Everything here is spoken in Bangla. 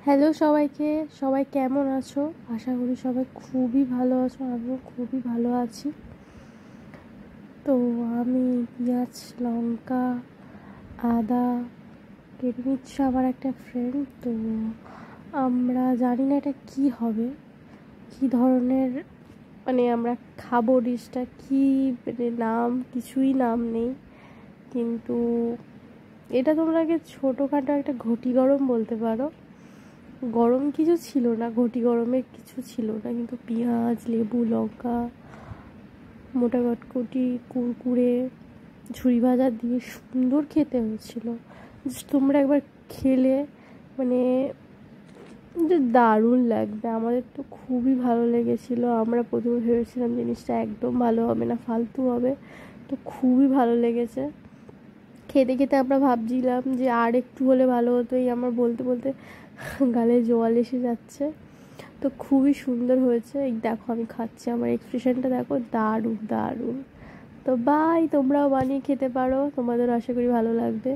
হ্যালো সবাইকে, সবাই কেমন আছো? আশা করি সবাই খুবই ভালো আছো, আমিও খুবই ভালো আছি। তো আমি পেঁয়াজ, লঙ্কা, আদা কেটে নিচ্ছি আমার একটা ফ্রেন্ড। তো আমরা জানি না এটা কী হবে, কী ধরনের আমরা খাবো, ডিশটা কী নাম, কিছুই নাম নেই। কিন্তু এটা তোমরা আগে ছোটোখাটো একটা ঘটি গরম বলতে পারো। গরম কিছু ছিল না, ঘটি গরমের কিছু ছিল না, কিন্তু পেঁয়াজ, লেবু, লঙ্কা, মোটা কটকটি, কুরকুরে, ঝুরি ভাজা দিয়ে সুন্দর খেতে হয়েছিল। তোমরা একবার খেলে যে দারুণ লাগবে। আমাদের তো খুবই ভালো লেগেছিলো। আমরা প্রথমে ভেবেছিলাম জিনিসটা একদম ভালো হবে না, ফালতু হবে, তো খুবই ভালো লেগেছে। খেতে খেতে আমরা ভাবছিলাম যে আর একটু হলে ভালো হতো। এই আমার বলতে বলতে গালে জল এসে যাচ্ছে। তো খুবই সুন্দর হয়েছে। এই দেখো আমি খাচ্ছি, আমার এক্সপ্রেশনটা দেখো, দারুণ দারুণ। তো বাই, তোমরাও বানিয়ে খেতে পারো, তোমাদের আশা করি ভালো লাগবে।